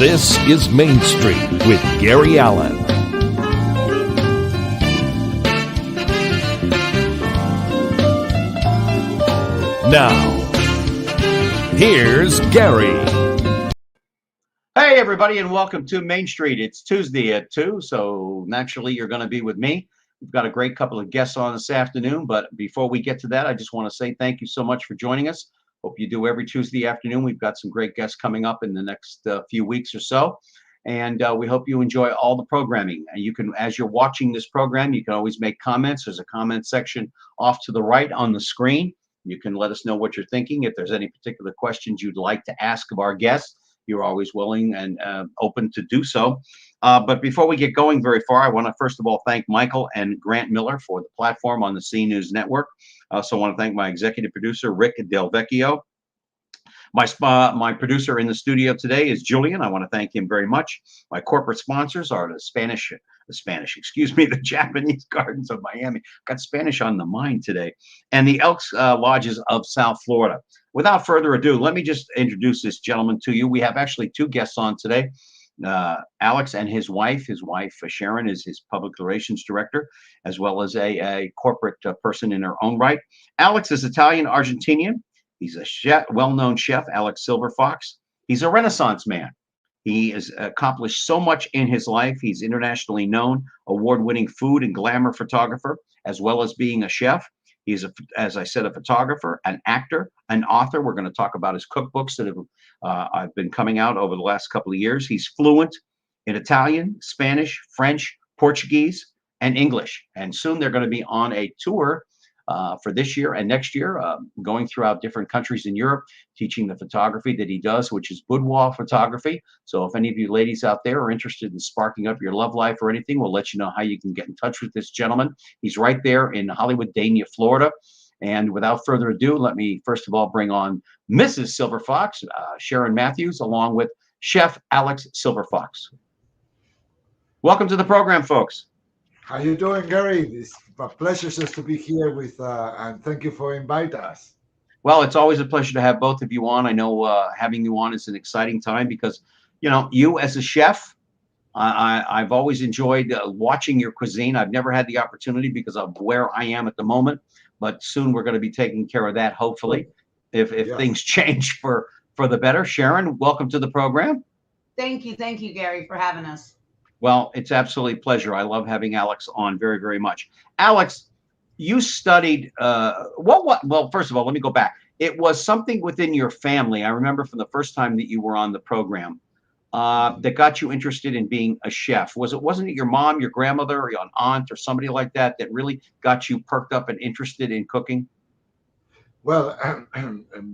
This is Main Street with Gary Allen. Now, here's Gary. Hey, everybody, and welcome to Main Street. It's Tuesday at 2, so naturally you're going to be with me. We've got a great couple of guests on this afternoon, but before we get to that, I just want to say thank you so much for joining us. Hope you do every Tuesday afternoon. We've got some great guests coming up in the next few weeks or so, and we hope you enjoy all the programming. And you can, as you're watching this program, you can always make comments. There's a comment section off to the right on the screen. You can let us know what you're thinking. If there's any particular questions you'd like to ask of our guests, you're always willing and open to do so. But before we get going very far, I want to first of all thank Michael and Grant Miller for the platform on the C News Network. I also want to thank my executive producer, Rick Del Vecchio. My producer in the studio today is Julian. I want to thank him very much. My corporate sponsors are the Japanese Gardens of Miami. Got Spanish on the mind today. And the Elks Lodges of South Florida. Without further ado, let me just introduce this gentleman to you. We have actually two guests on today. Alex and his wife. His wife, Sharon, is his public relations director, as well as a corporate person in her own right. Alex is Italian-Argentinian. He's a chef, well-known chef, Alex Silverfox. He's a Renaissance man. He has accomplished so much in his life. He's internationally known, award-winning food and glamour photographer, as well as being a chef. He's, as I said, a photographer, an actor, an author. We're going to talk about his cookbooks that have been coming out over the last couple of years. He's fluent in Italian, Spanish, French, Portuguese, and English. And soon they're going to be on a tour for this year and next year, going throughout different countries in Europe, teaching the photography that he does, which is boudoir photography. So if any of you ladies out there are interested in sparking up your love life or anything, we'll let you know how you can get in touch with this gentleman. He's right there in Hollywood, Dania, Florida. And without further ado, let me first of all bring on Mrs. Silverfox, Sharon Matthews, along with Chef Alex Silverfox. Welcome to the program, folks. How you doing, Gary? It's a pleasure just to be here with, and thank you for inviting us. Well, it's always a pleasure to have both of you on. I know having you on is an exciting time because, you know, you as a chef, I've always enjoyed watching your cuisine. I've never had the opportunity because of where I am at the moment, but soon we're going to be taking care of that, hopefully, if things change for the better. Sharon, welcome to the program. Thank you, Gary, for having us. Well, it's absolutely a pleasure. I love having Alex on very, very much. Alex, you studied, well, first of all, let me go back. It was something within your family. I remember from the first time that you were on the program that got you interested in being a chef. Wasn't it your mom, your grandmother, or your aunt, or somebody like that that really got you perked up and interested in cooking? Well,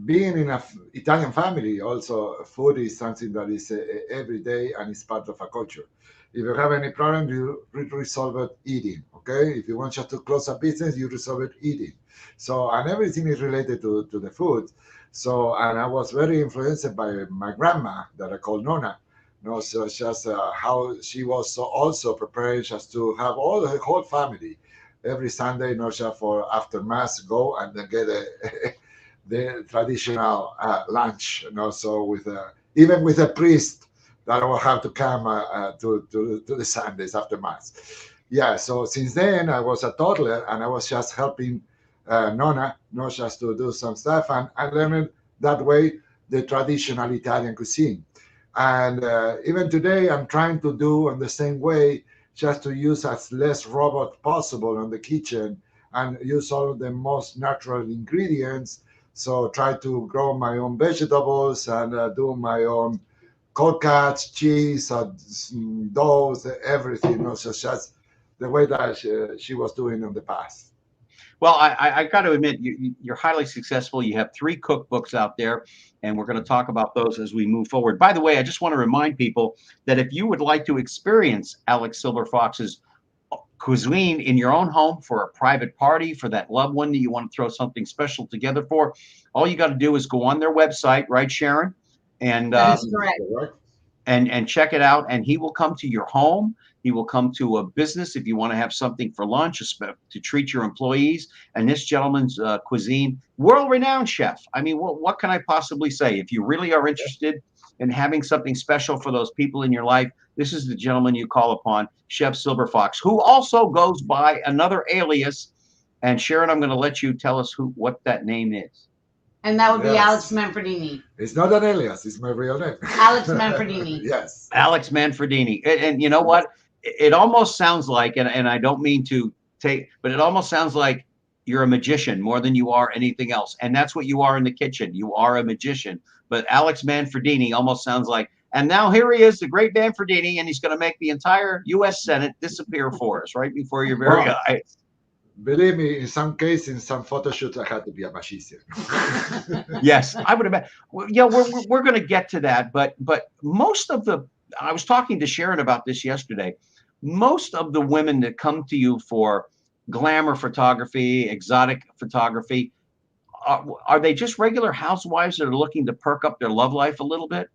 being in an Italian family, also food is something that is every day and it's part of a culture. If you have any problem, you resolve it eating, okay? If you want just to close a business, you resolve it eating. So, and everything is related to the food. So, and I was very influenced by my grandma that I call Nona. So just how she was also preparing just to have all the whole family every Sunday, just for after mass, go and then get the traditional lunch, so with even with a priest that will have to come to the Sundays after mass. Yeah, so since then I was a toddler and I was just helping Nona, just to do some stuff, and I learned that way the traditional Italian cuisine. And even today I'm trying to do in the same way, just to use as less robot possible in the kitchen and use all of the most natural ingredients. So try to grow my own vegetables and do my own cold cuts, cheese, doughs, everything. So just the way that she was doing in the past. Well, I got to admit, you're highly successful. You have 3 cookbooks out there, and we're going to talk about those as we move forward. By the way, I just want to remind people that if you would like to experience Alex Silverfox's cuisine in your own home for a private party, for that loved one that you want to throw something special together for, all you got to do is go on their website, right, Sharon? And that is correct. and check it out. And he will come to your home. He will come to a business if you want to have something for lunch to treat your employees. And this gentleman's cuisine, world-renowned chef. I mean, what can I possibly say? If you really are interested in having something special for those people in your life, this is the gentleman you call upon, Chef Silverfox, who also goes by another alias. And Sharon, I'm going to let you tell us what that name is. And that would be Alex Yes. Manfredini. It's not an alias, it's my real name. Alex Manfredini. Yes. Alex Manfredini. And you know what? It almost sounds like, and I don't mean to take, but it almost sounds like you're a magician more than you are anything else. And that's what you are in the kitchen. You are a magician. But Alex Manfredini almost sounds like, and now here he is, the great Manfredini, and he's going to make the entire U.S. Senate disappear for us right before your very Well, eyes. believe me, in some cases, in some photo shoots, I had to be a magician. Yes, I would imagine. Well, yeah, we're going to get to that, but most of the, I was talking to Sharon about this yesterday. Most of the women that come to you for glamour photography, exotic photography, are they just regular housewives that are looking to perk up their love life a little bit?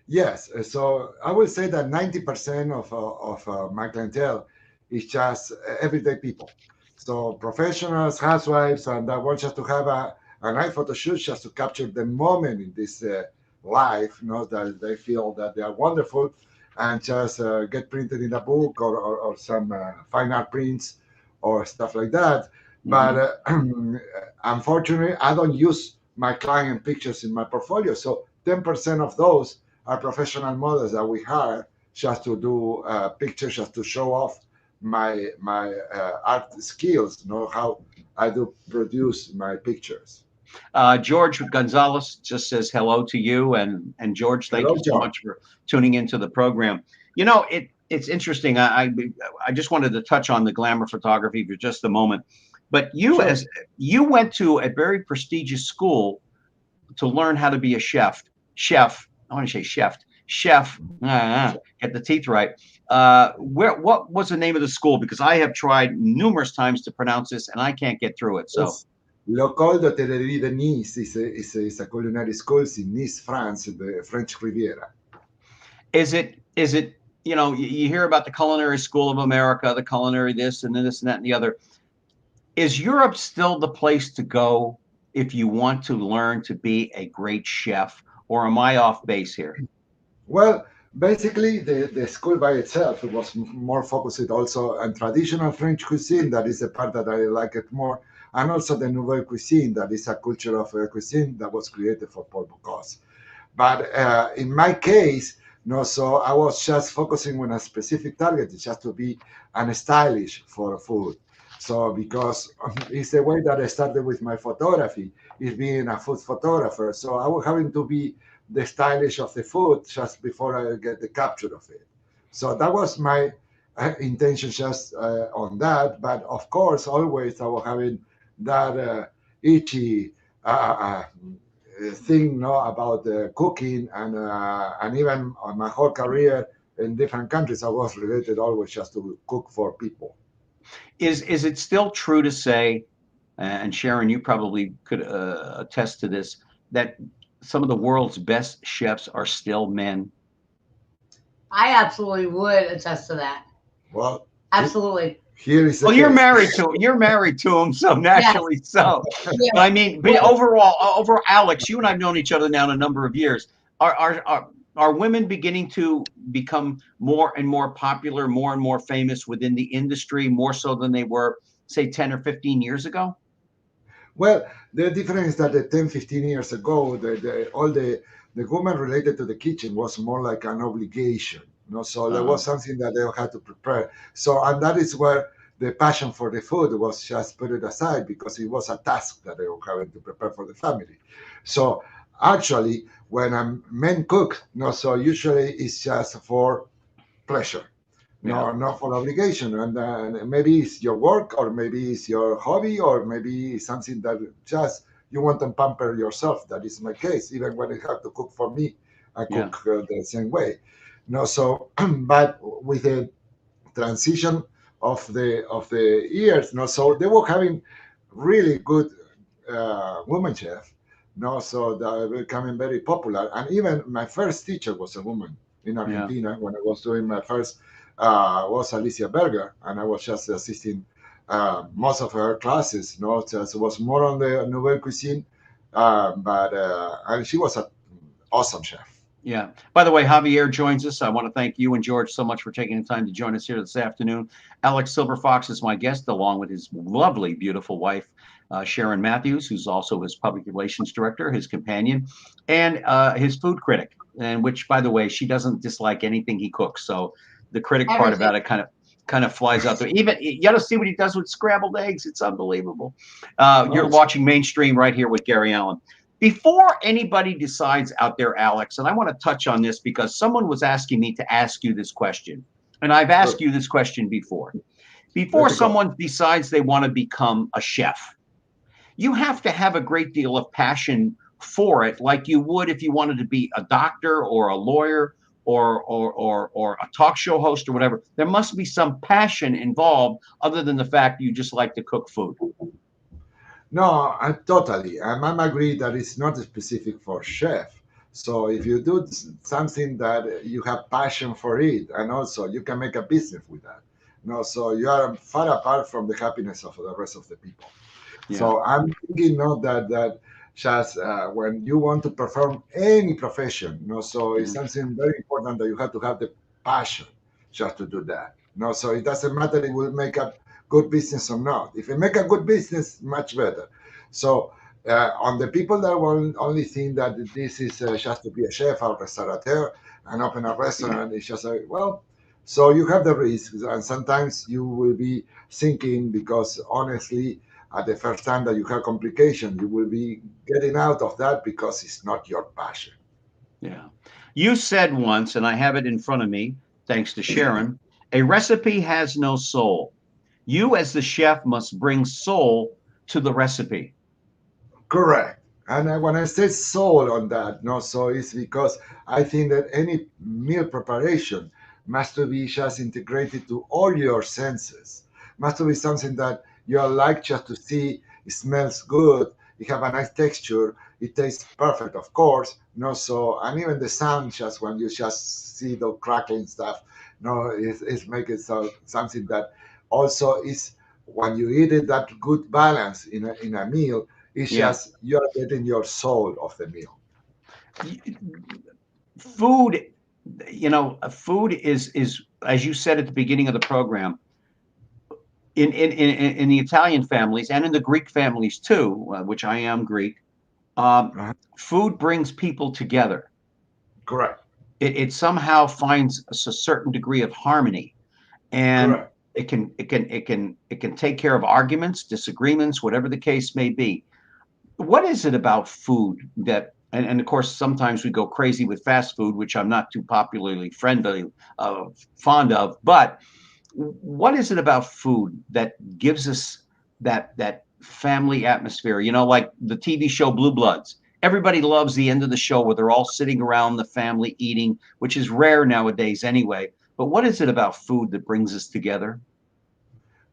Yes, so I would say that 90% of my clientele is just everyday people. So professionals, housewives, and that want just to have a nice photo shoot just to capture the moment in this life, that they feel that they are wonderful and just get printed in a book or some fine art prints or stuff like that. But unfortunately, I don't use my client pictures in my portfolio. So 10% of those are professional models that we hire just to do pictures, just to show off my art skills, how I do produce my pictures. George Gonzalez just says hello to you, and George, thank Hello, you so John. much for tuning into the program. It's interesting. I just wanted to touch on the glamour photography for just a moment, but Sure. you went to a very prestigious school to learn how to be a chef. Chef, I want to say chef. Get the teeth right. What was the name of the school? Because I have tried numerous times to pronounce this and I can't get through it. So It's L'École d'Hôtellerie de Nice is a culinary school in Nice, France, the French Riviera. is it you hear about the Culinary School of America, the culinary this and then this and that and the other. Is Europe still the place to go if you want to learn to be a great chef, or am I off base here? Well, basically, the school by itself was more focused also on traditional French cuisine. That is the part that I like it more, and also the Nouvelle cuisine. That is a culture of cuisine that was created for Paul Bocuse. But in my case, no, so I was just focusing on a specific target, just to be an stylish for food. So because it's the way that I started with my photography, is being a food photographer. So I was having to be the stylish of the food just before I get the capture of it. So that was my intention just on that. But of course, always I was having that itchy thing, about cooking, and even on my whole career in different countries, I was related always just to cook for people. Is it still true to say, and Sharon, you probably could attest to this, that some of the world's best chefs are still men? I absolutely would attest to that. Well, Absolutely. here is the Well, you're case. married to him, so Yes. naturally so. Yeah. But I mean, but overall, Alex, you and I've known each other now a number of years. Are women beginning to become more and more popular, more and more famous within the industry, more so than they were, say, 10 or 15 years ago? Well, the difference is that the 10, 15 years ago, all the women related to the kitchen was more like an obligation. So there was something that they had to prepare. So, and that is where the passion for the food was just put it aside, because it was a task that they were having to prepare for the family. So actually, when a men cook, so usually it's just for pleasure, Yeah. not for obligation. And maybe it's your work, or maybe it's your hobby, or maybe it's something that just you want to pamper yourself. That is my case. Even when I have to cook for me, I Yeah. cook the same way. So but with the transition of the years, so they were having really good woman chef, so they were becoming very popular. And even my first teacher was a woman. in Yeah. Argentina when I was doing my first was Alicia Berger, and I was just assisting most of her classes. Just was more on the nouvelle cuisine, but and she was an awesome chef. Yeah. By the way, Javier joins us. I want to thank you and George so much for taking the time to join us here this afternoon. Alex Silverfox is my guest, along with his lovely, beautiful wife, Sharon Matthews, who's also his public relations director, his companion, and his food critic. And which, by the way, she doesn't dislike anything he cooks. So the critic part Everything. about it kind of flies out there. Even you got to see what he does with scrambled eggs. It's unbelievable. You're watching Mainstream right here with Gary Allen. Before anybody decides out there, Alex, and I want to touch on this because someone was asking me to ask you this question, and I've asked you this question before. Before someone decides they want to become a chef, you have to have a great deal of passion for it, like you would if you wanted to be a doctor or a lawyer or a talk show host or whatever. There must be some passion involved other than the fact you just like to cook food. No, I totally. I'm agree that it's not specific for chef. So if you do something that you have passion for it, and also you can make a business with that. No, so you are far apart from the happiness of the rest of the people. Yeah. So I'm thinking not that just when you want to perform any profession, so it's something very important that you have to have the passion just to do that. So it doesn't matter if it will make a good business or not. If you make a good business, much better. So on the people that will only think that this is just to be a chef or restaurateur and open a restaurant, it's just well. So you have the risks, and sometimes you will be thinking because honestly at the first time that you have complication, you will be getting out of that because it's not your passion. Yeah. You said once, and I have it in front of me, thanks to Sharon, a recipe has no soul. You, as the chef, must bring soul to the recipe. Correct. And when I say soul on that, so it's because I think that any meal preparation must to be just integrated to all your senses. Must to be something that you like just to see. It smells good. It have a nice texture. It tastes perfect, of course. So and even the sound, just when you just see the crackling stuff, it's making something that also is when you eat it that good balance in a meal. It's just you're getting your soul of the meal. Food, food is as you said at the beginning of the program, in the Italian families and in the Greek families too, which I am Greek. Food brings people together. Correct. It somehow finds a certain degree of harmony, and Correct. it can take care of arguments, disagreements, whatever the case may be. What is it about food that, and of course, sometimes we go crazy with fast food, which I'm not too popularly fond of, but what is it about food that gives us that family atmosphere? Like the TV show Blue Bloods. Everybody loves the end of the show where they're all sitting around the family eating, which is rare nowadays anyway. But what is it about food that brings us together?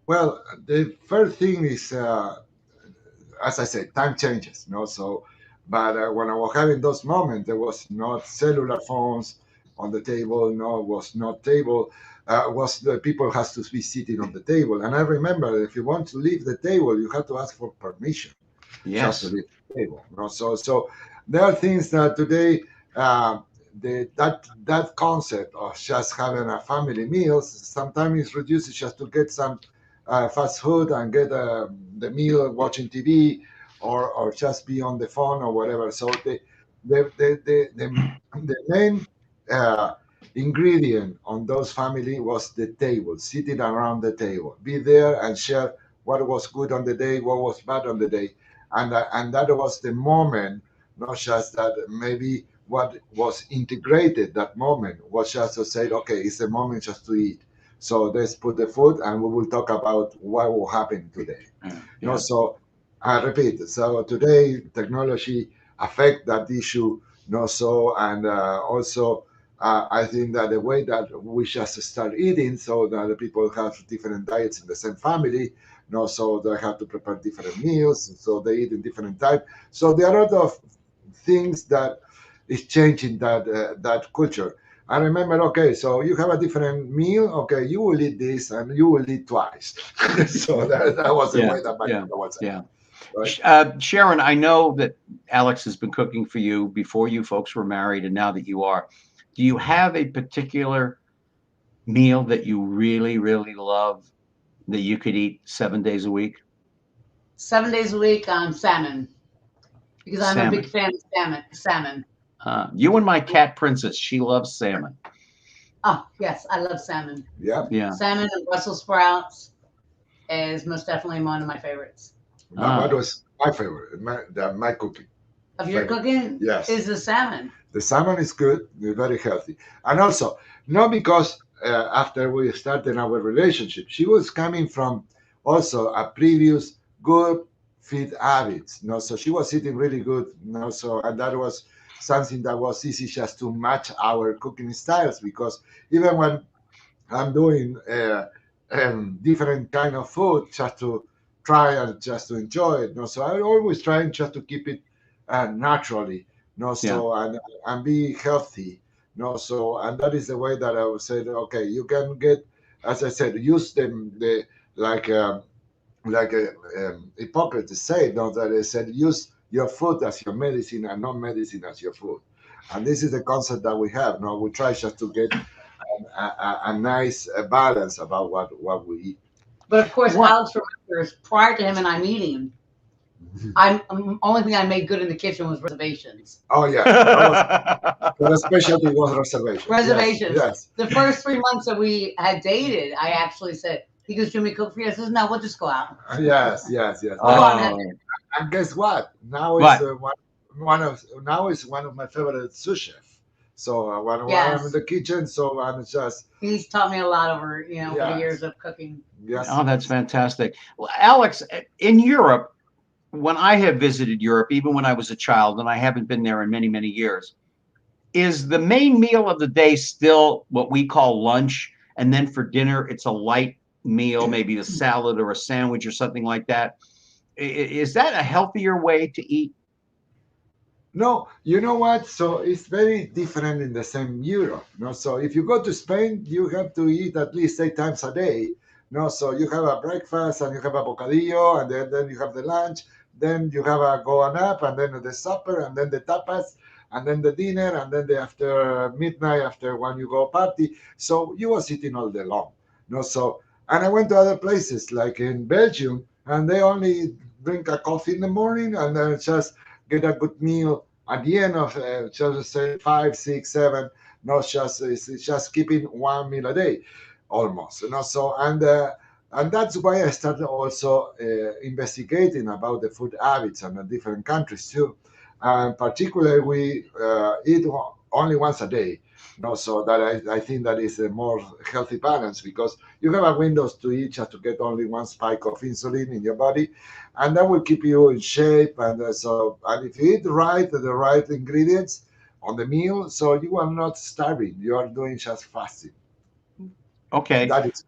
Well, the first thing is, as I said, time changes. So, but when I was having those moments, there was not cellular phones on the table. No, was not table. Was the people has to be sitting on the table. And I remember, if you want to leave the table, you have to ask for permission. Just to Yes. leave the table. So there are things that today that concept of just having a family meals sometimes is reduced just to get some fast food and get the meal watching TV or just be on the phone or whatever. So the main uh, ingredient on those family was the table, sitting around the table, be there and share what was good on the day, what was bad on the day, and that was the moment. Not just that maybe what was integrated that moment was just to say, okay, it's a moment just to eat. So let's put the food and we will talk about what will happen today. So I repeat, so today technology affect that issue. So and also I think that the way that we just start eating, so that the people have different diets in the same family, so they have to prepare different meals, so they eat in different type. So there are a lot of things that is changing that culture. I remember, okay, so you have a different meal. Okay, you will eat this and you will eat twice. So that was the Yeah, way that my yeah, mother was saying, yeah. right? Sharon, I know that Alex has been cooking for you before you folks were married, and now that you are. Do you have a particular meal that you really, really love that you could eat 7 days a week? 7 days a week on salmon because I'm a big Salmon. fan of salmon. You and my cat princess, she loves salmon. Oh yes, I love salmon. Yeah. Yeah. Salmon and Brussels sprouts is most definitely one of my favorites. That Ah, was my favorite, my cooking Of your favorite. cooking Yes. is the salmon. The salmon is good, very healthy. And also, not because after we started our relationship, she was coming from also a previous good feed habits. So she was eating really good. So and that was something that was easy just to match our cooking styles because even when I'm doing different kind of food just to try and just to enjoy it. So I'm always trying just to keep it naturally. yeah, So and be healthy. So and that is the way that I would say, okay, you can get, as I said, use them the like like Hippocrates said, that they said use your food as your medicine and not medicine as your food. And this is the concept that we have. We try just to get a nice balance about what we eat. But of course, what? Alex remembers prior to him and I meeting, only thing I made good in the kitchen was reservations. Oh yeah, that was the specialty was reservation. Yes, Reservations. yes, The first 3 months that we had dated, I actually said, he goes, "You want me to cook for you?" I says, "No, we'll just go out. yes. We'll go out and have Oh, And guess what? Now is what? one of my favorite sous chef. So when I'm in Yes. the kitchen, so I'm just He's taught me a lot over the yes, years of cooking. yes. Oh, that's fantastic. Well, Alex, in Europe, when I have visited Europe, even when I was a child, and I haven't been there in many, many years, is the main meal of the day still what we call lunch? And then for dinner, it's a light meal, maybe a salad or a sandwich or something like that. Is that a healthier way to eat? No, you know what? So it's very different in the same Europe. So if you go to Spain, you have to eat at least 8 times a day. So you have a breakfast and you have a bocadillo, and then you have the lunch, then you have a go and up, and then the supper, and then the tapas, and then the dinner, and then the after midnight, after when you go party. So you was eating all day long. So and I went to other places like in Belgium, and they only drink a coffee in the morning, and then just get a good meal at the end of just say 5, 6, 7. Not just it's just keeping one meal a day, almost. So and that's why I started also investigating about the food habits in the different countries too. And particularly, we eat only once a day. So that I think that is a more healthy balance because you have a windows to eat just to get only one spike of insulin in your body, and that will keep you in shape. And if you eat right the right ingredients on the meal, so you are not starving. You are doing just fasting. Okay. That is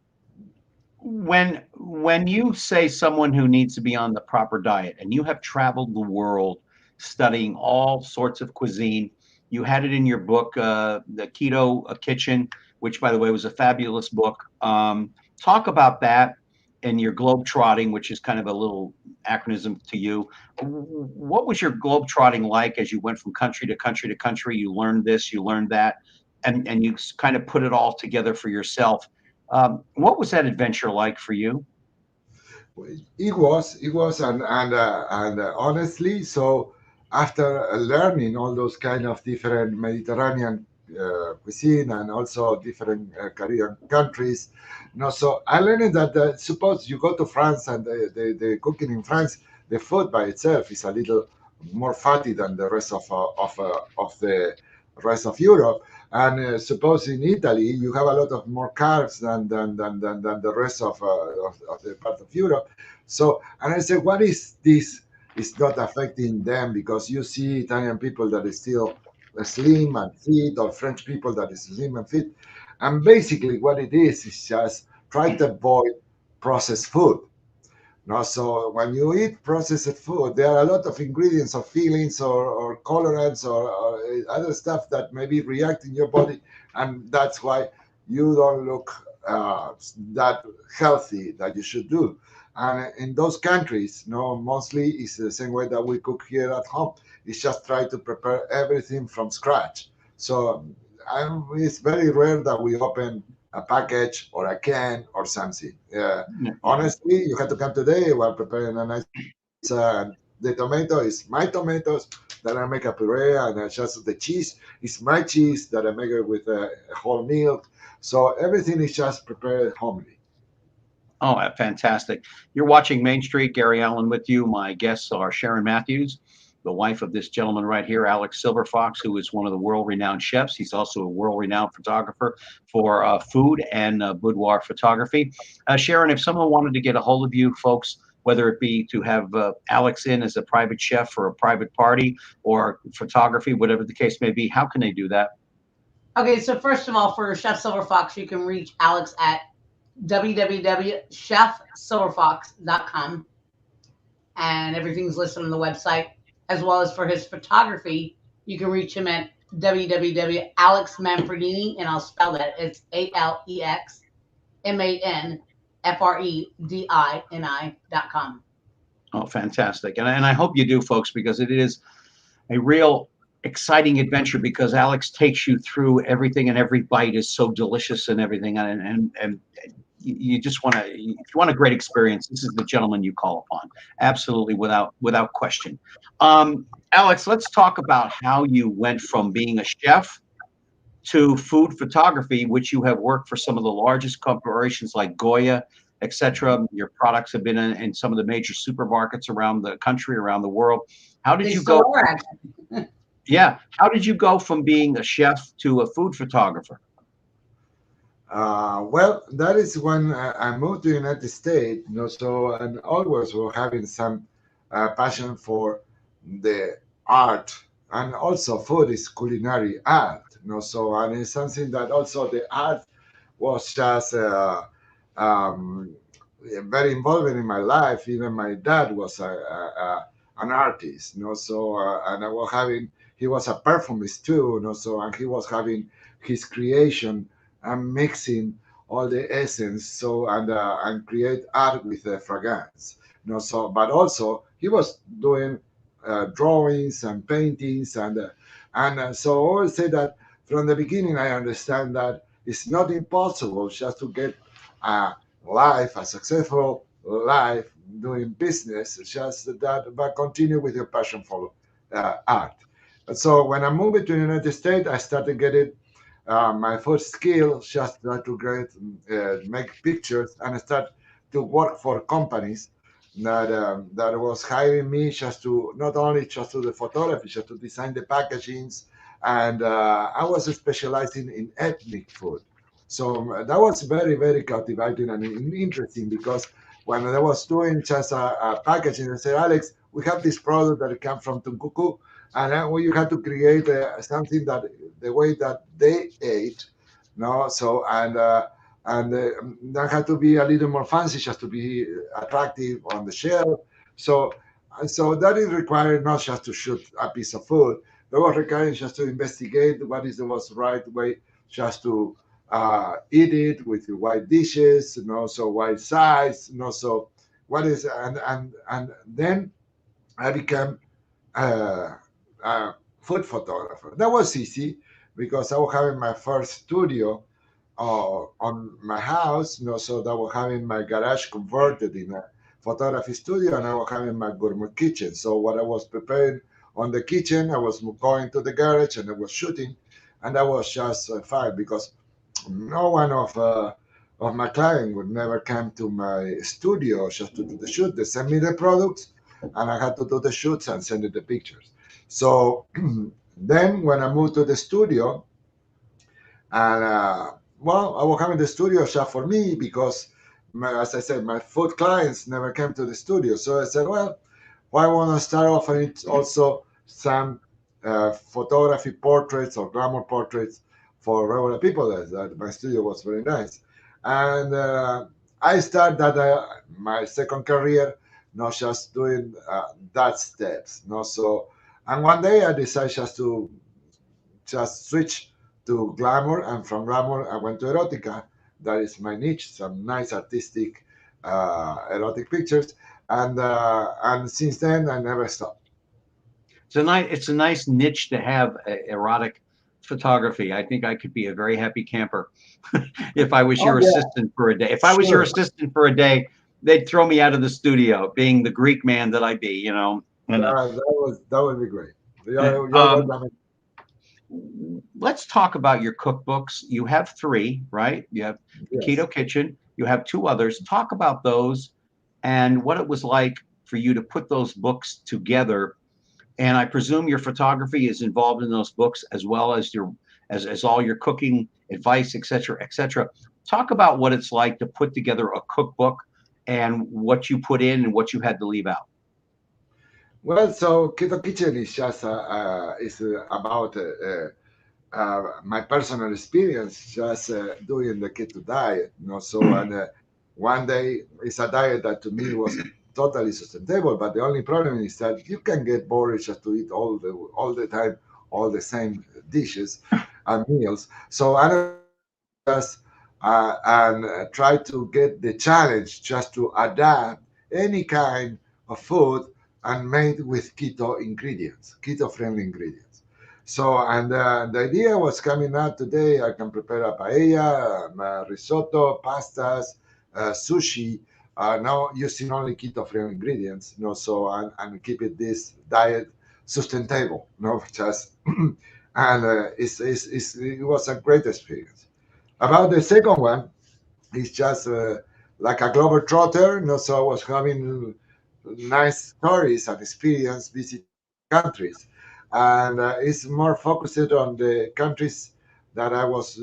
When you say someone who needs to be on the proper diet, and you have traveled the world studying all sorts of cuisine, you had it in your book, the Keto Kitchen, which by the way was a fabulous book. Talk about that and your globe trotting, which is kind of a little acronym to you. What was your globe trotting like as you went from country to country to country? You learned this, you learned that, and you kind of put it all together for yourself. What was that adventure like for you? it was and honestly, so after learning all those kind of different Mediterranean cuisine and also different Caribbean countries, so I learned that suppose you go to France and the cooking in France, the food by itself is a little more fatty than the rest of the rest of Europe. And suppose in Italy you have a lot of more carbs than the rest of the part of Europe. So, and I said, what is this? Is not affecting them because you see Italian people that is still slim and fit, or French people that is slim and fit. And basically, what it is just try to avoid processed food. No, so when you eat processed food, there are a lot of ingredients or fillings or colorants or other stuff that maybe react in your body, and that's why you don't look that healthy that you should do. And in those countries, no, mostly it's the same way that we cook here at home. It's just try to prepare everything from scratch. So it's very rare that we open a package or a can or something. Yeah. Honestly, you had to come today while preparing a nice pizza. And the tomato is my tomatoes that I make a puree, and just the cheese is my cheese that I make it with a whole milk. So everything is just prepared homely. Oh, fantastic. You're watching Main Street. Gary Allen with you. My guests are Sharon Matthews, the wife of this gentleman right here, Alex Silverfox, who is one of the world-renowned chefs. He's also a world-renowned photographer for food and boudoir photography. Sharon, if someone wanted to get a hold of you, folks, whether it be to have Alex in as a private chef for a private party or photography, whatever the case may be, how can they do that? Okay, so first of all, for Chef Silverfox, you can reach Alex at www.chefsilverfox.com, and everything's listed on the website. As well as for his photography, you can reach him at www.alexmanfredini, and I'll spell that. It's AlexManfredini.com. Oh, fantastic. And I hope you do, folks, because it is a real exciting adventure because Alex takes you through everything and every bite is so delicious and everything. And you just want to, if you want a great experience, this is the gentleman you call upon. Absolutely, without question. Alex, let's talk about how you went from being a chef to food photography, which you have worked for some of the largest corporations like Goya, etc. Your products have been in some of the major supermarkets around the country, around the world. How did They you still go? are, actually. Yeah, how did you go from being a chef to a food photographer? Well, that is when I moved to the United States. So and always were having some passion for the art, and also food is culinary art. So and it's something that also the art was just very involved in my life. Even my dad was an artist. So and I was having he was a perfumist too. So and he was having his creation and mixing all the essence and create art with the fragrance. So but also he was doing drawings and paintings and so I always say that from the beginning I understand that it's not impossible just to get a life, a successful life doing business. It's just that, but continue with your passion for art. And so when I moved to the United States, I started getting my first skill just to make pictures and start to work for companies that was hiring me just to not only just do the photography, just to design the packagings, and I was specializing in ethnic food. So that was very captivating and interesting because when I was doing just a packaging, I said, Alex, we have this product that comes from Tunkuku, and then we had to create something that the way that they ate, no. So that had to be a little more fancy just to be attractive on the shelf. So so that is required not just to shoot a piece of food. That was required just to investigate what is the most right way just to eat it with the white dishes, so white size, so what is and then I became uh, a food photographer. That was easy because I was having my first studio on my house, so that was having my garage converted in a photography studio, and I was having my gourmet kitchen. So what I was preparing on the kitchen, I was going to the garage and I was shooting, and that was just fine because no one of my client would never come to my studio just to do the shoot. They send me the products, and I had to do the shoots and send it the pictures. So then when I moved to the studio, and well, I was having the studio shop for me because, as I said, my food clients never came to the studio. So I said, well, why want to start offering also some photography portraits or glamour portraits for regular people? That my studio was very nice, and I started my second career, not just doing that steps. No, so and one day I decided just to just switch to glamour, and from glamour I went to erotica. That is my niche, some nice artistic erotic pictures, and since then I never stopped. It's a nice niche to have, erotic photography. I think I could be a very happy camper if I was Oh your yeah, assistant for a day. If I was your sure. assistant for a day, they'd throw me out of the studio, being the Greek man that I be, you know. And That would be great. uh, You're um, welcome. let's talk about your cookbooks. You have three, right? You have the Yes. Keto Kitchen. You have two others. Talk about those and what it was like for you to put those books together. And I presume your photography is involved in those books as well as your as all your cooking advice, et cetera, et cetera. Talk about what it's like to put together a cookbook and what you put in and what you had to leave out. Well, so Keto Kitchen is just about my personal experience just doing the keto diet. So and one day it's a diet that to me was totally sustainable, but the only problem is that you can get bored just to eat all the time all the same dishes and meals. So I just and try to get the challenge just to adapt any kind of food and made with keto ingredients, keto friendly ingredients. So, and the idea was coming out today. I can prepare a paella, risotto, pastas, sushi. Now using only keto-friendly ingredients, so and keep it this diet sustainable, just and it was a great experience. About the second one, it's just like a global trotter. So I was having nice stories and experience visiting countries, and it's more focused on the countries that I was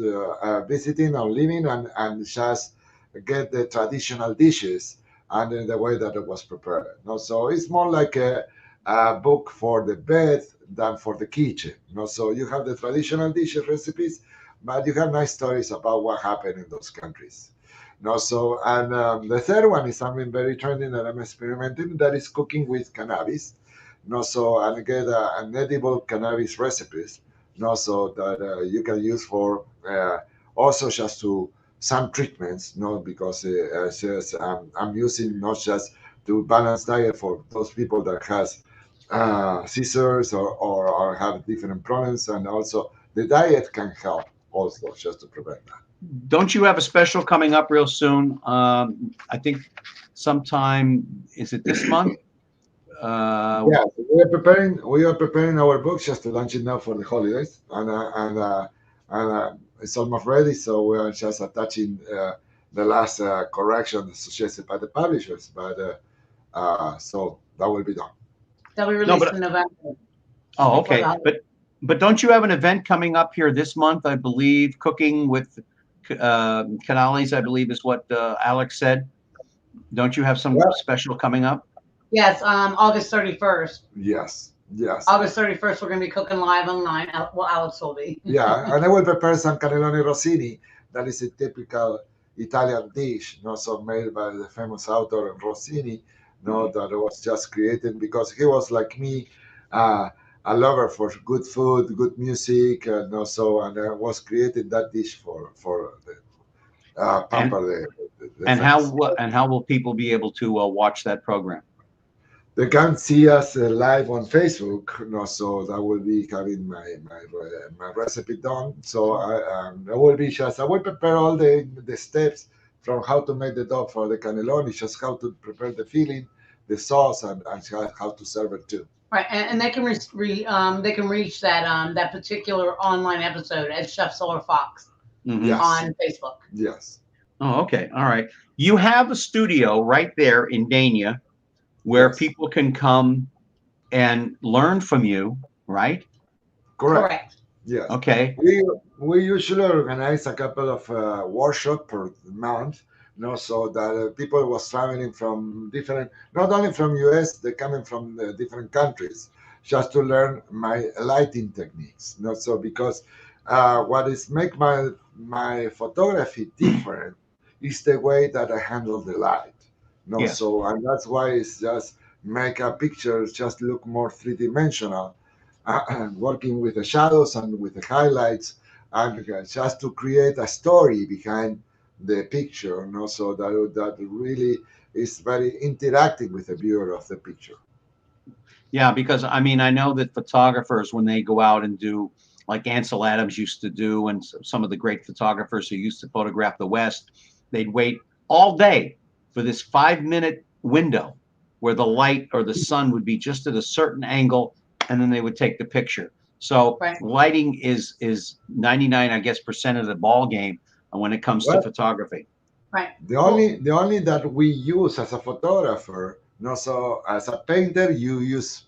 visiting or living, and just get the traditional dishes and in the way that it was prepared. So it's more like a book for the bed than for the kitchen. So you have the traditional dishes recipes, but you have nice stories about what happened in those countries. So and the third one is something very trending that I'm experimenting. That is cooking with cannabis. So and get an edible cannabis recipes. So that you can use for also just to some treatments. Because says, I'm using not just to balance diet for those people that has seizures or have different problems, and also the diet can help also just to prevent that. Don't you have a special coming up real soon? I think sometime, is it this month? Yeah, so we are preparing our books just to launch it now for the holidays, and it's almost ready. So we are just attaching the last corrections suggested by the publishers. But so that will be done. They'll be No, released but in November oh, before the okay. holiday. But don't you have an event coming up here this month? I believe cooking with canales. I believe is what Alex said. Don't you have some Well, special coming up? Yes, August 31st. yes, yes, August 31st, we're going to be cooking live online. Well, Alex will be. yeah, and I will prepare some cannelloni rossini. That is a typical Italian dish, so made by the famous author Rossini. That was just created because he was like me, uh, a lover for good food, good music, and was created that dish for the And pamper the fans. and how will people be able to watch that program? They can see us live on Facebook, so that will be having my recipe done. So I will be just I will prepare all the steps from how to make the dough for the cannelloni, just how to prepare the filling, the sauce, and how to serve it too. Right, and they can reach that particular online episode at Chef Silverfox Hmm. Yes, on Facebook. yes, Oh, okay. All right. You have a studio right there in Dania where yes, people can come and learn from you, right? correct. Correct. Yes, Okay. we usually organize a couple of workshops per month, so that people was traveling from different, not only from US, they coming from different countries, just to learn my lighting techniques. So because what is make my photography different is the way that I handle the light. No, Yes. so and that's why it's just make a picture just look more three-dimensional, working with the shadows and with the highlights, and just to create a story behind the picture. No, so that really is very interactive with the viewer of the picture. Yeah, because I mean, I know that photographers, when they go out and do, like Ansel Adams used to do, and some of the great photographers who used to photograph the West, they'd wait all day for this 5 minute window where the light or the sun would be just at a certain angle, and then they would take the picture. So Right. lighting is 99, I guess, percent of the ball game when it comes to Well, photography. Right. the only that we use as a photographer, no, so as a painter, you use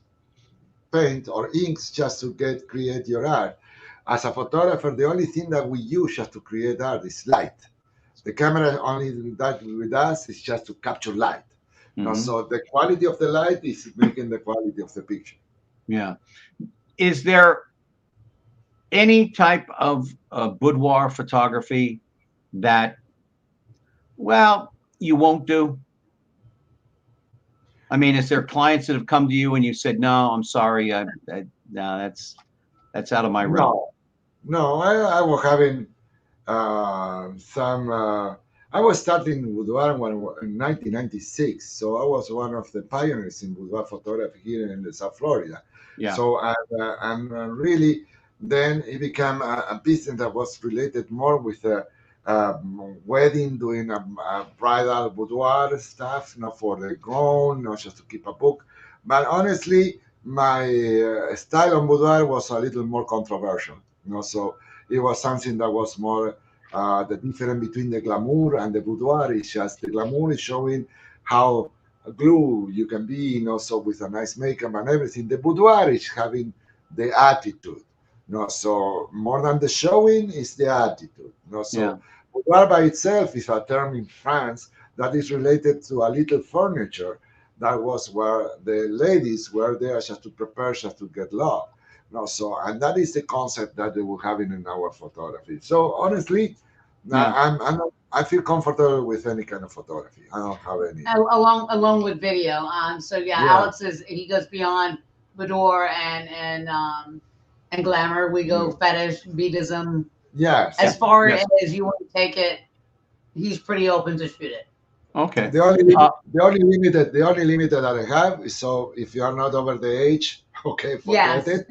paint or inks just to create your art. As a photographer, the only thing that we use just to create art is light. The camera only that with us is just to capture light. No, Hmm. so the quality of the light is making the quality of the picture. Yeah. Is there any type of boudoir photography that, well, you won't do? I mean, is there clients that have come to you and you said, "No, I'm sorry, no, that's out of my realm." No, no, I was having some. I was starting boudoir in 1996, so I was one of the pioneers in boudoir photography here in the South Florida. Yeah. So I'm really then it became a business that was related more with wedding, doing a bridal boudoir stuff, not for the grown, not just to keep a book. But honestly, my style on boudoir was a little more controversial. So it was something that was more the difference between the glamour and the boudoir is just the glamour is showing how glue you can be, so with a nice makeup and everything. The boudoir is having the attitude. So more than the showing is the attitude. Yeah. So boudoir by itself is a term in France that is related to a little furniture that was where the ladies were there just to prepare, just to get love. So and that is the concept that they were having in our photography. So honestly, Yeah. I feel comfortable with any kind of photography. I don't have any. Along with video. So yeah, Yeah, Alex he goes beyond boudoir and glamour. We go yeah. fetish, beadism. Yeah. As Yes. far Yes. as you want to take it, he's pretty open to shoot it. Okay. The only Uh, the only limited that I have is, so if you are not over the age, okay, forget Yes. it.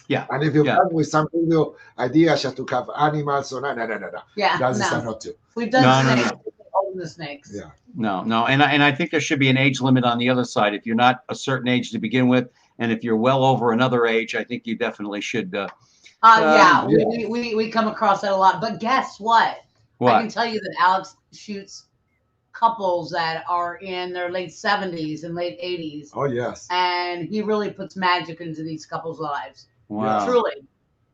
yeah. And if you Yeah. come with some video ideas just to have animals, so no. Yeah. That is No. not true. We've done No, no, snakes. no. We've owned the snakes. Yeah. No. And I think there should be an age limit on the other side. If you're not a certain age to begin with, and if you're well over another age, I think you definitely should. Yeah, Yeah. we come across that a lot. But guess what? I can What? tell you that Alex shoots couples that are in their late 70s and late 80s, Oh yes. and he really puts magic into these couples' lives. Yes. Wow. Truly.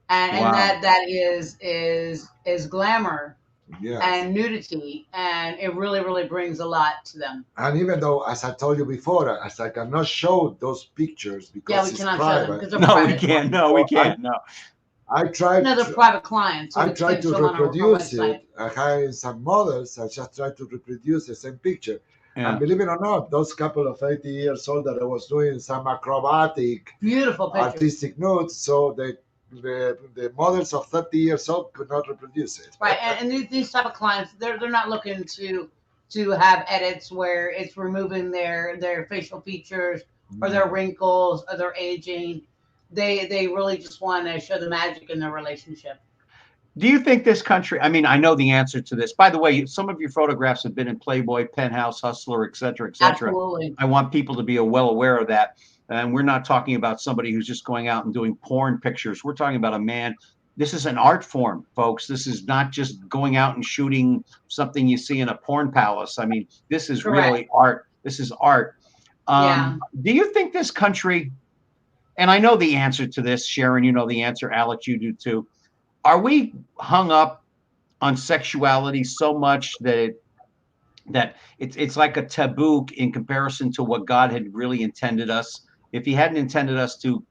And Wow. that is glamour Yes. and nudity, and it really brings a lot to them. And even though, as I told you before, as I cannot show those pictures Yeah, because we it's cannot show them private, because they're No, we private. can't. No, we so can't. No. I tried. No, they're private clients, so I we try can't to show them on our reproduce website. it. I hired some models. I just try to reproduce the same picture. And Yeah. believe it or not, those couple of 80 years old that I was doing some acrobatic, Beautiful pictures. artistic nudes, so the models of 30 years old could not reproduce it. Right, and these type of clients, they're not looking to have edits where it's removing their facial features or their wrinkles or their aging. They really just want to show the magic in their relationship. Do you think this country? I mean, I know the answer to this. By the way, some of your photographs have been in Playboy, Penthouse, Hustler, et cetera, et cetera. Absolutely. I want people to be well aware of that. And we're not talking about somebody who's just going out and doing porn pictures. We're talking about a man. This is an art form, folks. This is not just going out and shooting something you see in a porn palace. I mean, this is Correct. really art. This is art. Yeah. Do you think this country, and I know the answer to this, Sharon, you know the answer, Alex, you do too. Are we hung up on sexuality so much that it's like a taboo in comparison to what God had really intended us? If he hadn't intended us to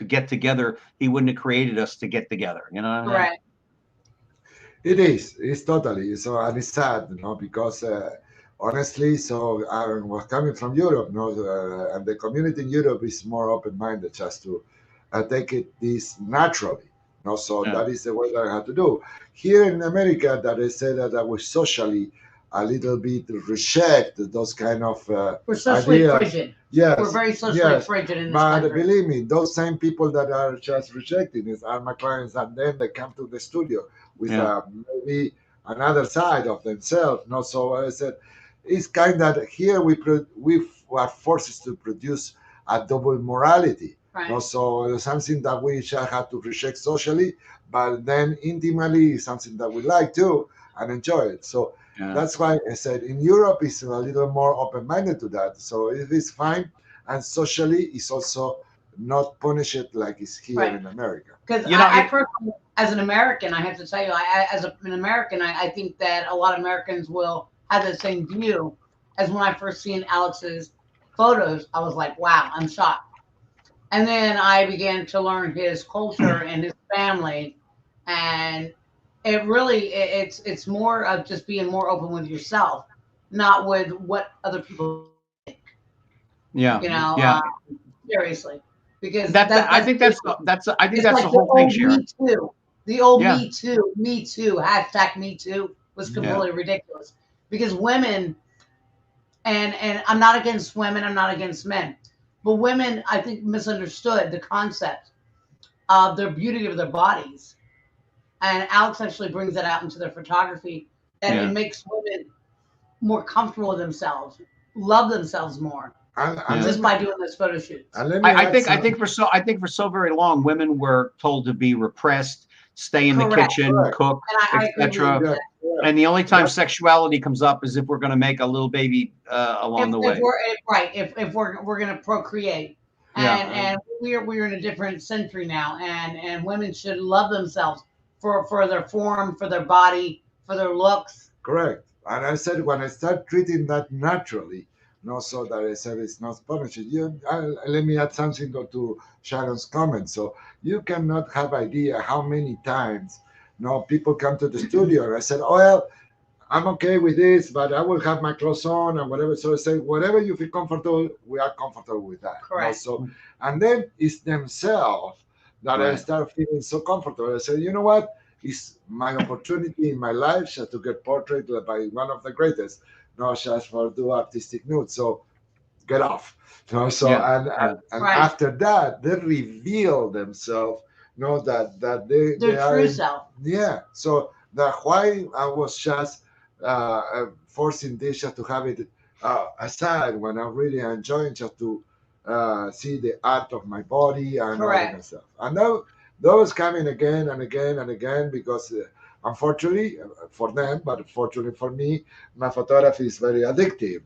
get together, he wouldn't have created us to get together. You know what I mean? Correct. It is. It's totally so, and it's sad, because honestly, so I was coming from Europe, and the community in Europe is more open-minded, just to take it this naturally. So Yeah. that is the way that I had to do. Here in America, that I say that I was socially a little bit reject those kind of We're socially ideas. frigid. Yes, We're very socially yes. frigid in this But country. believe me, those same people that are just rejecting it are my clients, and then they come to the studio with Yeah. maybe another side of themselves. So I said, it's kind of here we are forced to produce a double morality. Right. So something that we shall have to reject socially, but then intimately is something that we like too and enjoy it. So Yeah. that's why I said in Europe is a little more open-minded to that. So it is fine, and socially it's also not punished like it's here Right. in America. Because You know, I personally, as an American, I have to tell you, an American, I think that a lot of Americans will have the same view as when I first seen Alex's photos. I was like, wow, I'm shocked. And then I began to learn his culture and his family, and it really it's more of just being more open with yourself, not with what other people think. Yeah. You know, Yeah. seriously, because I think that's I think it's that's like the the whole thing, old Sharon. Me Too. The old Yeah. Me Too, hashtag Me Too was completely ridiculous because women, and I'm not against women, I'm not against men, but women, I think, misunderstood the concept of their beauty of their bodies. And Alex actually brings that out into their photography, that Yeah. it makes women more comfortable with themselves, love themselves more, And, Yeah. let just me, by doing those photo shoots. and let me I add think some. I think for so very long women were told to be repressed, stay in the Correct. kitchen, Correct. cook, And I agree with you etc. with Yeah, that. yeah. And the only time That- sexuality comes up is if we're going to make a little baby along the way. If we're gonna procreate, Yeah. and we're in a different century now, and women should love themselves for their form, for their body, for their looks. Correct. And I said when I start treating that naturally, so that I said it's not punished. Let me add something to Sharon's comment. So you cannot have idea how many times, people come to the studio and I said, oh well, I'm okay with this, but I will have my clothes on and whatever. So I say, whatever you feel comfortable, we are comfortable with that. Correct. So, and then it's themselves that I Right. start feeling so comfortable. I say, you know what? It's my opportunity in my life just to get portrayed by one of the greatest, not just for do artistic nude. So get off. So Yeah. and Yeah. and Right. after that, they reveal themselves. That they Their are true self. yeah. So that why I was just forcing this just to have it aside when I'm really enjoying just to see the art of my body and all Correct. that stuff. And now those coming again and again and again because unfortunately for them, but fortunately for me, my photography is very addictive.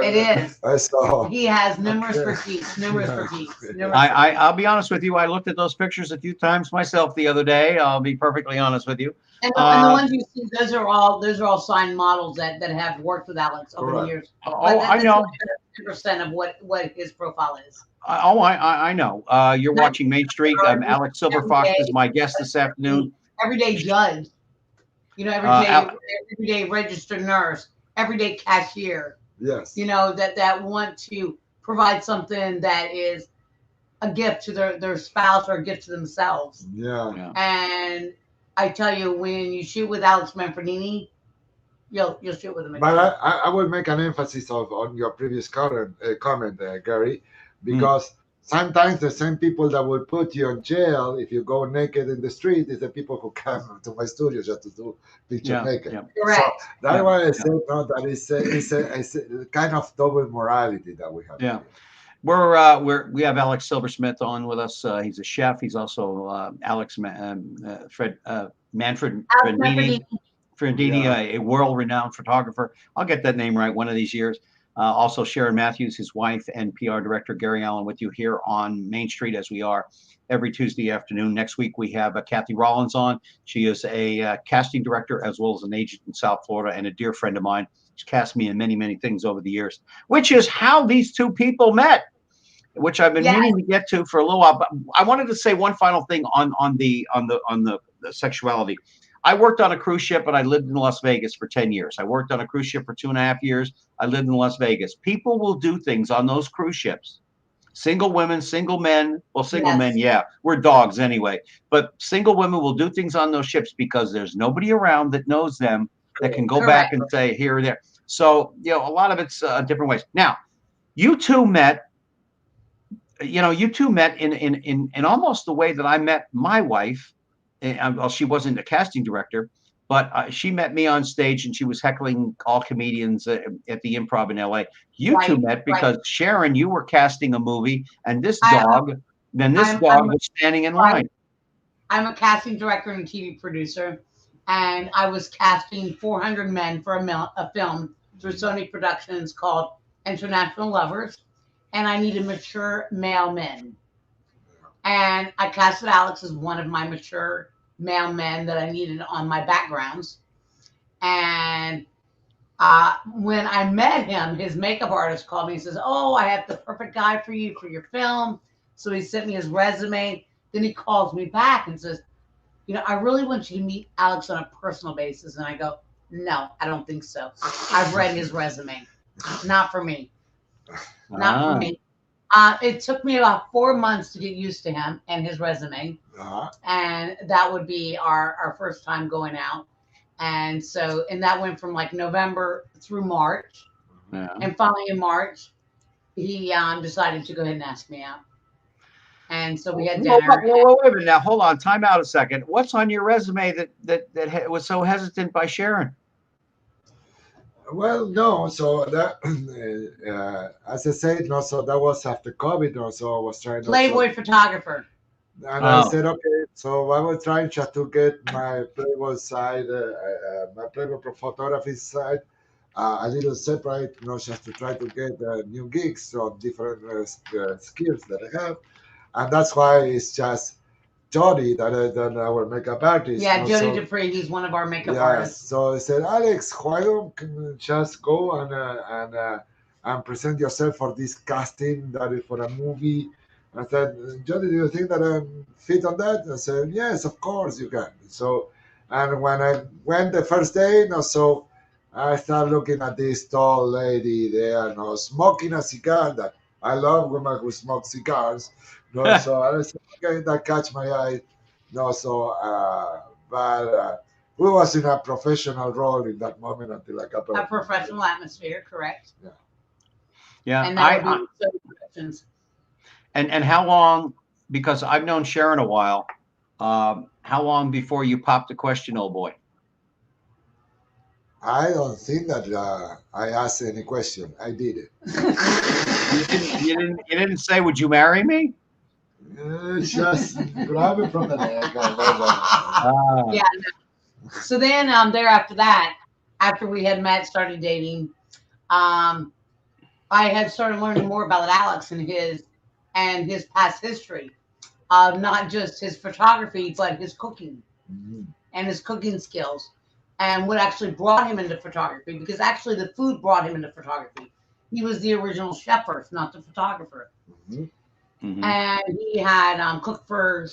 It is. So He has numerous okay. critiques, numerous Yeah. critiques, numerous I'll be honest with you. I looked at those pictures a few times myself the other day. I'll be perfectly honest with you. and the ones you see, those are all signed models that have worked with Alex over the Correct. years. Oh, I that's know. like 10% of what his profile is. I know. You're Not watching Main Street. Alex Silverfox is my guest this afternoon. Everyday judge, everyday registered nurse, everyday cashier, Yes. that want to provide something that is a gift to their spouse or a gift to themselves. Yeah. Yeah. And I tell you, when you shoot with Alex Manfredini, you'll shoot with him again. But I will make an emphasis on your previous comment, Gary, because sometimes the same people that will put you in jail if you go naked in the street is the people who come to my studio just to do picture Yeah, naked. yeah. Correct. So that's Yeah, why I said no. That it's a kind of double morality that we have. Yeah. Here. We have Alex Silversmith on with us. He's a chef. He's also Manfred Alex Manfredini. Frandini, Yeah. a world-renowned photographer. I'll get that name right one of these years. Also, Sharon Matthews, his wife, and PR director Gary Allen with you here on Main Street, as we are every Tuesday afternoon. Next week, we have Kathy Rollins on. She is a casting director as well as an agent in South Florida and a dear friend of mine. She's cast me in many, many things over the years, which is how these two people met, which I've been meaning to get to for a little while. But I wanted to say one final thing on the sexuality. I worked on a cruise ship, and I lived in Las Vegas for 10 years. I worked on a cruise ship for 2.5 years. I lived in Las Vegas. People will do things on those cruise ships. Single women, single men. Well, single men, yeah, we're dogs anyway. But single women will do things on those ships because there's nobody around that knows them that can go back and say here or there. So, you know, a lot of it's different ways. Now, you two met. You know, you two met in almost the way that I met my wife. Well, she wasn't a casting director, but she met me on stage, and she was heckling all comedians at the Improv in LA. You two met because Sharon, you were casting a movie, and this dog was standing in line. I'm a casting director and TV producer, and I was casting 400 men for a film through Sony Productions called International Lovers, and I needed mature male men. And I casted Alex as one of my mature male men that I needed on my backgrounds. And when I met him, his makeup artist called me and says, "Oh, I have the perfect guy for you for your film." So he sent me his resume. Then he calls me back and says, "You know, I really want you to meet Alex on a personal basis." And I go, "No, I don't think so. I've read his resume. Not for me. Not for me." It took me about 4 months to get used to him and his resume. And that would be our first time going out. And so, and that went from like November through March. Yeah. And finally in March, he decided to go ahead and ask me out. And so we had dinner. Wait a minute. Now, hold on. Time out a second. What's on your resume that was so hesitant by Sharon? Well, no. So that, as I said, no. So that was after COVID. No, so I was trying. Playboy photographer. And I said, okay. So I was trying just to get my Playboy side, my Playboy photography side, a little separate. You know, just to try to get new gigs on different skills that I have, and that's why it's just Jody, that our makeup artist. Yeah, Jody Dupree, he's one of our makeup artists. So I said, Alex, why don't you just go and present yourself for this casting that is for a movie? I said, Jody, do you think that I'm fit on that? I said, yes, of course you can. So, and when I went the first day, so I started looking at this tall lady there, smoking a cigar. That I love women who smoke cigars. So I said, okay, that catch my eye. But we was in a professional role in that moment until a couple of professional atmosphere, correct? Yeah. Yeah. And that would be so questions. And how long, because I've known Sharon a while, how long before you popped the question, old boy? I don't think that I asked any question. I did it. You didn't say, would you marry me? Just grab it from the neck. Yeah. No. So then thereafter that, after we had met, started dating, I had started learning more about Alex and his past history of not just his photography, but his cooking and his cooking skills, and what actually brought him into photography, because actually the food brought him into photography. He was the original chef first, not the photographer. And he had cooked for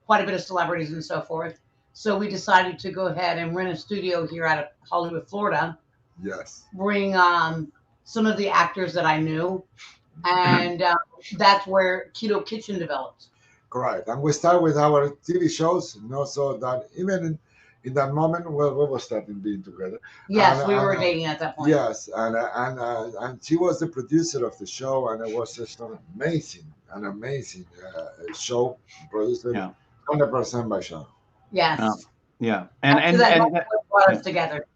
quite a bit of celebrities and so forth. So we decided to go ahead and rent a studio here out of Hollywood, Florida. Yes. Bring some of the actors that I knew. And that's where Keto Kitchen developed. Correct. And we start with our TV shows, so that even in that moment, we were starting being together. Yes, we were dating at that point. Yes, and she was the producer of the show, and it was just an amazing show produced 100% by Sharon. Yes. Yeah. And that brought us together.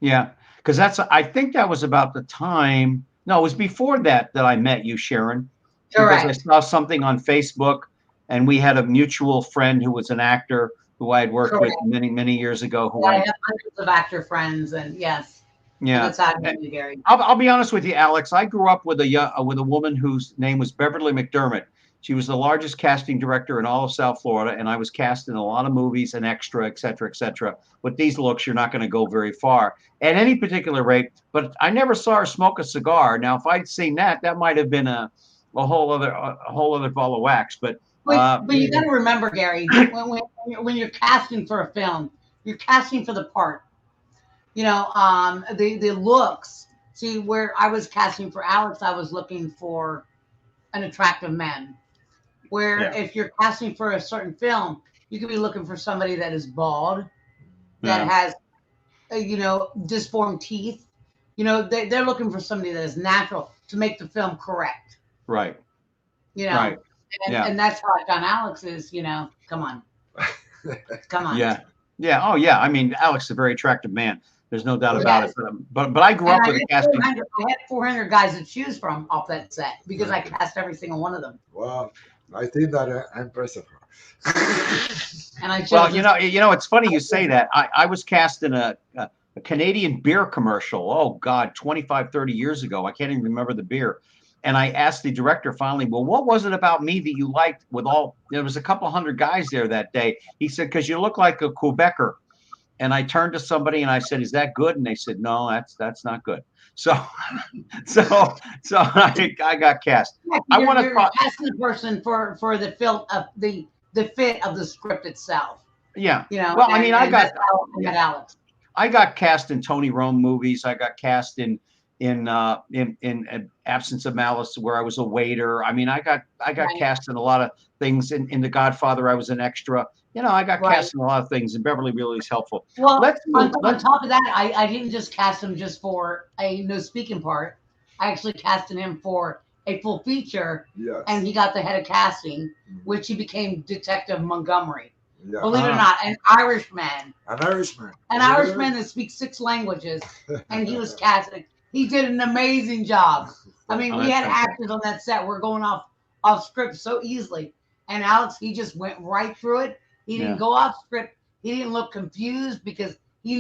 Yeah, because I think that was about the time. No, it was before that I met you, Sharon. Correct. Because I saw something on Facebook, and we had a mutual friend who was an actor who I had worked with many years ago. I have hundreds of actor friends, and yes. Yeah. That's how I met you, Gary. I'll be honest with you, Alex. I grew up with a woman whose name was Beverly McDermott. She was the largest casting director in all of South Florida, and I was cast in a lot of movies and extra, et cetera, et cetera. With these looks, you're not going to go very far at any particular rate. But I never saw her smoke a cigar. Now, if I'd seen that might have been a whole other ball of wax. But you got to remember, Gary, when you're casting for a film, you're casting for the part. The looks. See, where I was casting for Alex, I was looking for an attractive man. Where Yeah. if you're casting for a certain film, you could be looking for somebody that is bald, that Yeah. has, disformed teeth. They're looking for somebody that is natural to make the film correct. Right. You know, Right. and Yeah. and that's how I found Alex is. Come on, come on. Yeah. Yeah. Oh, yeah. I mean, Alex is a very attractive man. There's no doubt Oh, about yes. it. But I grew And up with a casting. I had 400 guys to choose from off that set because I cast every single one of them. Well, I think that I'm impressed of her. And I chose. Well, it's funny you say that. I was cast in a Canadian beer commercial. Oh God, 25, 30 years ago. I can't even remember the beer. And I asked the director finally, well, what was it about me that you liked there was a couple hundred guys there that day. He said, because you look like a Quebecer. And I turned to somebody and I said, is that good? And they said, no, that's not good. So I got cast. I want to casting the person for the film of the fit of the script itself. Yeah. Well, I mean, I got Alex. I got cast in Tony Rome movies. I got cast in Absence of Malice, where I was a waiter. I mean, I got cast in a lot of things. In The Godfather, I was an extra. I got cast in a lot of things, and Beverly really is helpful. Well, on top of that, I didn't just cast him just for a no speaking part. I actually casted him for a full feature, and he got the head of casting, which he became Detective Montgomery. Yeah. Believe it or not, an Irishman. An Irishman that speaks 6 languages, and he was casted. He did an amazing job. I mean, we had actors on that set. We're going off script so easily. And Alex, he just went right through it. He didn't go off script. He didn't look confused because he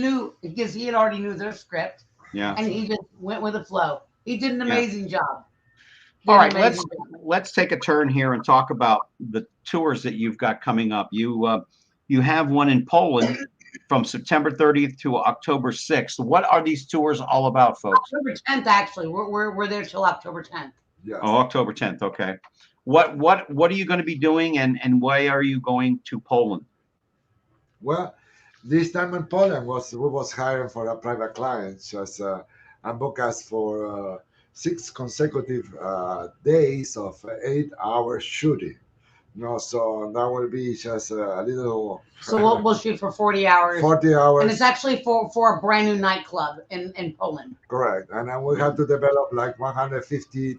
had already knew their script. Yeah. And he just went with the flow. He did an amazing job. All right, let's take a turn here and talk about the tours that you've got coming up. You have one in Poland from September 30th to October 6th. What are these tours all about, folks? October 10th, actually. We're there till October 10th. Yeah. Oh, October 10th. Okay. What are you going to be doing, and why are you going to Poland? Well, this time in Poland we was hiring for a private client, just and booked us for 6 consecutive days of 8-hour shooting. So that will be just a little. So we'll shoot for 40 hours. 40 hours. And it's actually for a brand new nightclub in Poland. Correct. And then we have to develop like 150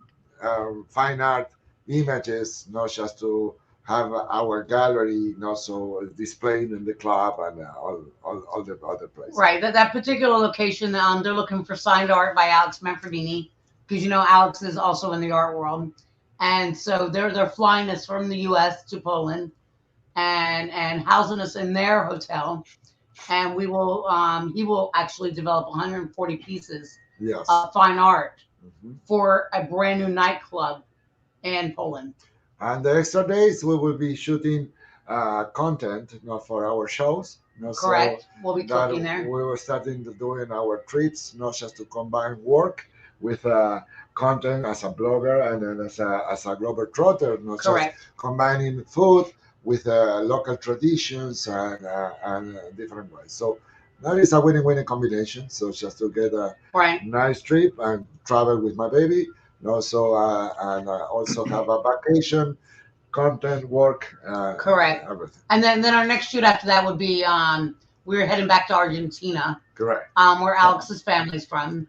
fine art images, not just to have our gallery, so displayed in the club and all the other places. Right. That particular location, they're looking for signed art by Alex Manfredini, because Alex is also in the art world. And so they're flying us from the U.S. to Poland and housing us in their hotel. And he will actually develop 140 pieces of fine art for a brand new nightclub in Poland. And the extra days we will be shooting content for our shows. Correct. We'll be cooking there. We were starting to doing our trips, not just to combine work with content as a blogger and then as a Glober Trotter, not Correct. Just combining food with local traditions and different ways. So that is a winning combination. So just to get a nice trip and travel with my baby, and also have a vacation, content, work. Correct. Everything. And then our next shoot after that would be we're heading back to Argentina. Correct. Where Alex's family's from.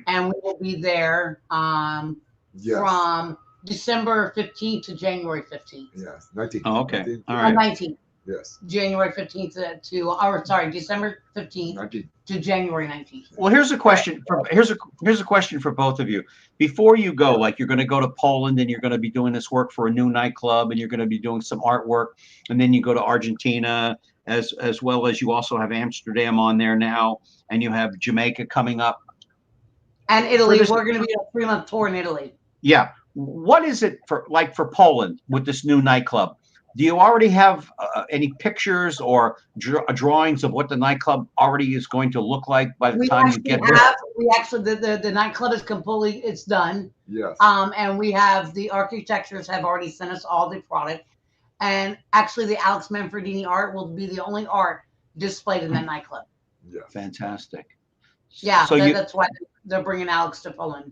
And we will be there from December 15th to January 15th. Yes, 19th. Oh, okay. 19th. All right. 19th. Yes. January 15th December 15th 19th. to January 19th. Well, here's a question here's a question for both of you. Before you go, like you're going to go to Poland and you're going to be doing this work for a new nightclub and you're going to be doing some artwork, and then you go to Argentina as well as you also have Amsterdam on there now, and you have Jamaica coming up. And Italy, we're going to be on a 3-month tour in Italy. Yeah. What is it for Poland with this new nightclub? Do you already have any pictures or drawings of what the nightclub already is going to look like by the time you get there? We actually, the nightclub is completely, it's done. Yes. And we have the architectures have already sent us all the product. And actually the Alex Manfredini art will be the only art displayed in that nightclub. Yeah. Fantastic. Yeah, So that's why they're bringing Alex to Poland.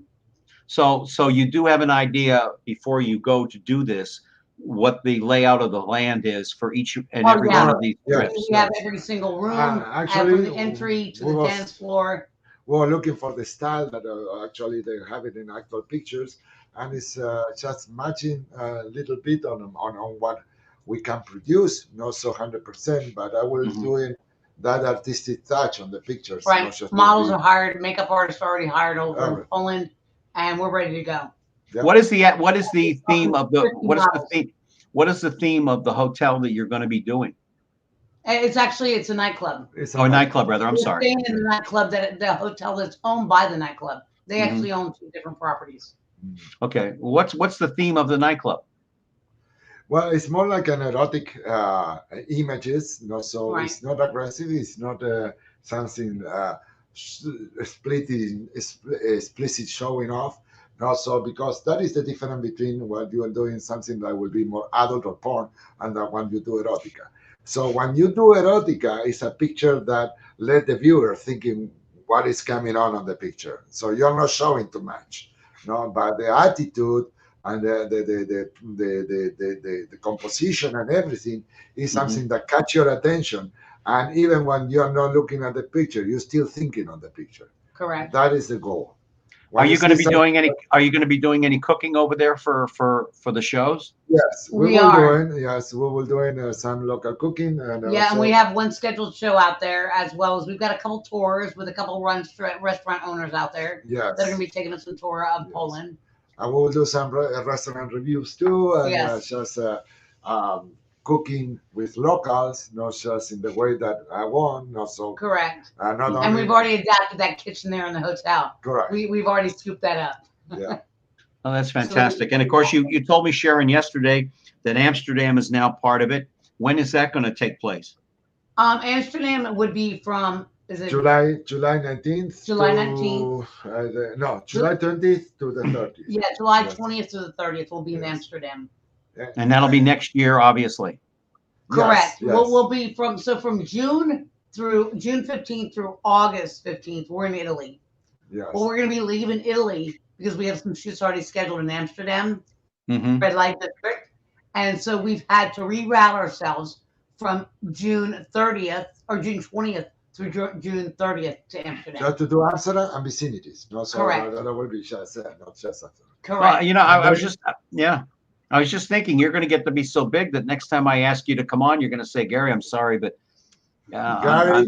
so you do have an idea before you go to do this what the layout of the land is for each and every one of these Yeah. trips. We have every single room, Actually, from the entry to the dance floor. We were looking for the style that actually they have it in actual pictures, and it's just matching a little bit on what we can produce, not so 100%, but I will doing that artistic touch on the pictures. Right, not just models are hired, makeup artists are already hired over in Everything. Poland, and we're ready to go. Yeah. What is the theme of the 50 models. what is the theme of the hotel that you're going to be doing? It's a nightclub. It's Oh, a nightclub rather. I'm We're sorry. staying in the nightclub, the hotel that's owned by the nightclub. They actually own 2 different properties. Okay. What's the theme of the nightclub? Well, it's more like an erotic images, so Right. it's not aggressive. It's not something explicit showing off. So because that is the difference between what you are doing something that will be more adult or porn and that when you do erotica. So when you do erotica, it's a picture that let the viewer thinking what is coming on the picture. So you're not showing too much, but the attitude and the composition and everything is something that catch your attention. And even when you're not looking at the picture, you're still thinking on the picture. Correct. That is the goal. Are you going to be doing any cooking over there for the shows? Yes, we We are. will doing some local cooking. And And we have one scheduled show out there, as well as we've got a couple tours with a couple restaurant owners out there that are going to be taking us on tour of Poland. And we will do some restaurant reviews too, and just cooking with locals, not just in the way that I want, not so correct. And we've already adapted that kitchen there in the hotel. Correct. We've already scooped that up. Yeah. Oh, that's fantastic. And of course, you told me, Sharon, yesterday that Amsterdam is now part of it. When is that going to take place? Amsterdam would be from July 19th. July 19th. July 20th to the 30th. Yeah, July 20th to the 30th will be in Amsterdam. And that'll be next year, obviously. Correct. Yes. We'll be from June 15th through August 15th. We're in Italy. Yes. Well, we're going to be leaving Italy because we have some shoots already scheduled in Amsterdam, Mm-hmm. red light district, and so we've had to reroute ourselves from June 30th or June 20th through June 30th to Amsterdam. Just to do Amsterdam and vicinities. No, so correct. That will be just not just Amsterdam. Correct. Well, I was just thinking you're going to get to be so big that next time I ask you to come on, you're going to say, Gary, I'm sorry, but Gary,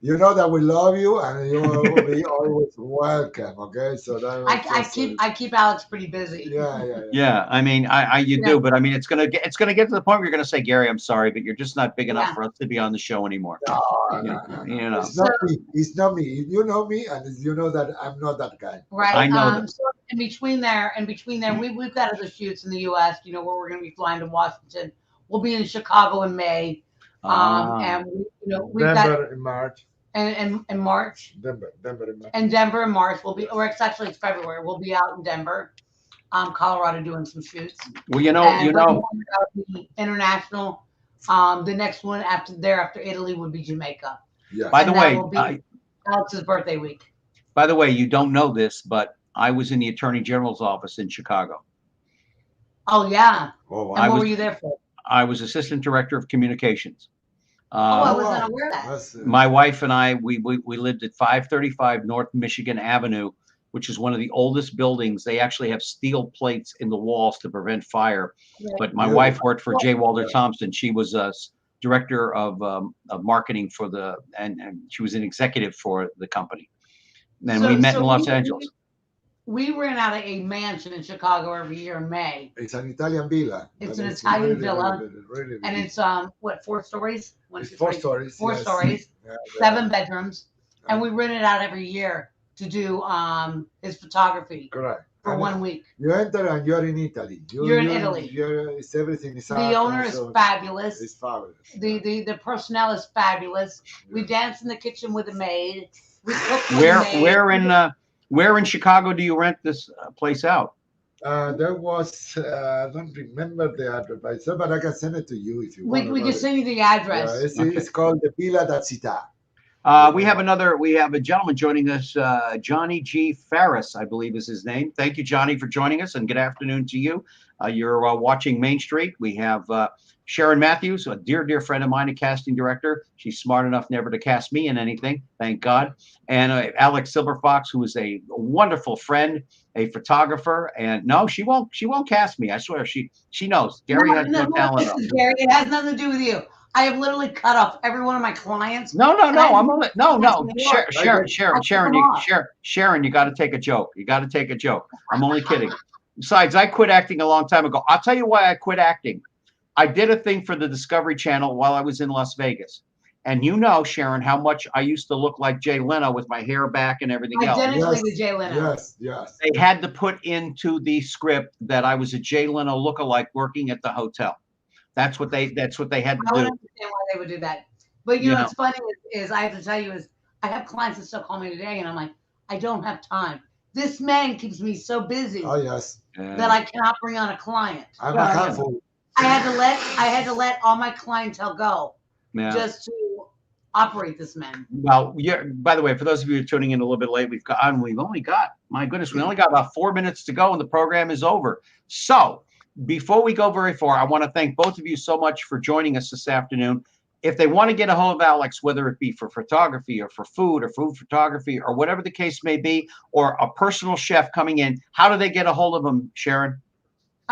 you know that we love you and you will be always welcome. Okay, so that I keep Alex pretty busy. Yeah. I mean, you do, but I mean, it's gonna get to the point where you're gonna say, Gary, I'm sorry, but you're just not big enough for us to be on the show anymore. No. It's not me. It's not me. You know me, and you know that I'm not that guy. Right. I know that. So in between there, we've got other shoots in the U.S. Where we're going to be flying to Washington. We'll be in Chicago in May. And we've Denver got in March. And in March. Denver in March. And Denver in March. It's actually February. We'll be out in Denver, Colorado, doing some shoots. Well, international. The next one after Italy would be Jamaica. Yeah. By the way, will be Alex's birthday week. By the way, you don't know this, but I was in the Attorney General's office in Chicago. Oh yeah. Oh, wow. And what were you there for? I was Assistant Director of Communications. I was not aware of that. My wife and I, we lived at 535 North Michigan Avenue, which is one of the oldest buildings. They actually have steel plates in the walls to prevent fire. Right. But my wife worked for J. Walter Thompson. She was a director of marketing and she was an executive for the company. And we met in Los Angeles. We rent out a mansion in Chicago every year in May. It's an Italian villa. It's an Italian villa, really, and it's 4 stories? It's 4 stories. 4 yes. stories, Yeah, 7 bedrooms, and we rent it out every year to do his photography. Correct. For 1 week. You enter and you're in Italy. You're in Italy. It's everything is the owner is fabulous. It's fabulous. The personnel is fabulous. We dance in the kitchen with a maid. We cook with a maid. Where in Chicago do you rent this place out? There was, I don't remember the advertiser, but I can send it to you if you want. We can about it. send you the Yeah, address. it's called the Villa da Città. We have a gentleman joining us, Johnny G. Farris, I believe is his name. Thank you, Johnny, for joining us, and good afternoon to you. You're watching Main Street. We have Sharon Matthews, a dear friend of mine, a casting director. She's smart enough never to cast me in anything, thank God. And Alex Silverfox, who is a wonderful friend, a photographer, and no, she won't cast me. I swear, she knows. Gary has no talent. Listen, Gary, it has nothing to do with you. I have literally cut off every one of my clients. No. I'm only no. Sharon, you got to take a joke. You got to take a joke. I'm only kidding. Besides, I quit acting a long time ago. I'll tell you why I quit acting. I did a thing for the Discovery Channel while I was in Las Vegas. And you know, Sharon, how much I used to look like Jay Leno with my hair back and everything else. Identically to Jay Leno. Yes. They had to put into the script that I was a Jay Leno lookalike working at the hotel. That's what they had to I do. don't understand why they would do that. But you know what's funny is I have to tell you is I have clients that still call me today, and I'm like, I don't have time. This man keeps me so busy that I cannot bring on a client. I'm a handful. I had to let all my clientele go just to operate this man. Well, by the way, for those of you who are tuning in a little bit late, we've only got, my goodness, we only got about 4 minutes to go and the program is over. So before we go very far, I want to thank both of you so much for joining us this afternoon. If they want to get a hold of Alex, whether it be for photography or for food photography or whatever the case may be, or a personal chef coming in, how do they get a hold of him, Sharon?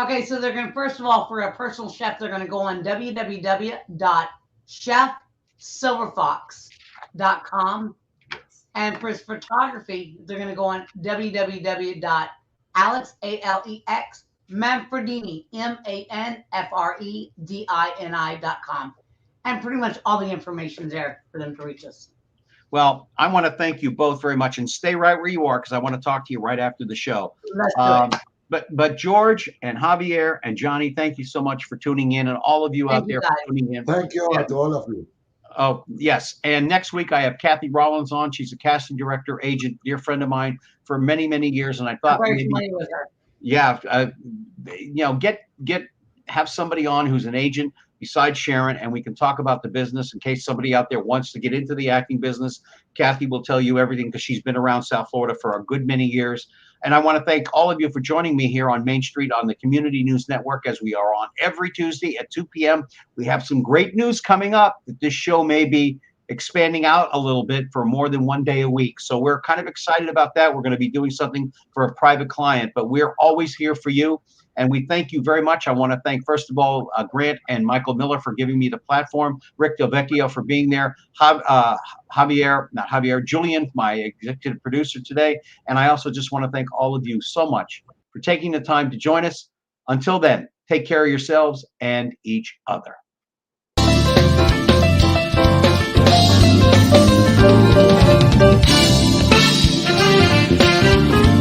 Okay, so they're going to, first of all, for a personal chef, they're going to go on www.chefsilverfox.com. And for his photography, they're going to go on www.alexmanfredini, manfredini.com. And pretty much all the information there for them to reach us. Well, I want to thank you both very much, and stay right where you are because I want to talk to you right after the show. Let's do it. But George and Javier and Johnny, thank you so much for tuning in, and all of you out there for tuning in. Thank you to all of you. Oh, yes. And next week I have Kathy Rollins on. She's a casting director, agent, dear friend of mine for many, many years. And I thought maybe, with her. have somebody on who's an agent besides Sharon, and we can talk about the business in case somebody out there wants to get into the acting business. Kathy will tell you everything because she's been around South Florida for a good many years. And I want to thank all of you for joining me here on Main Street on the Community News Network, as we are on every Tuesday at 2 p.m. We have some great news coming up that this show may be expanding out a little bit for more than one day a week. So we're kind of excited about that. We're going to be doing something for a private client, but we're always here for you. And we thank you very much. I want to thank, first of all, Grant and Michael Miller for giving me the platform, Rick Del Vecchio for being there, Julian, my executive producer today. And I also just want to thank all of you so much for taking the time to join us. Until then, take care of yourselves and each other.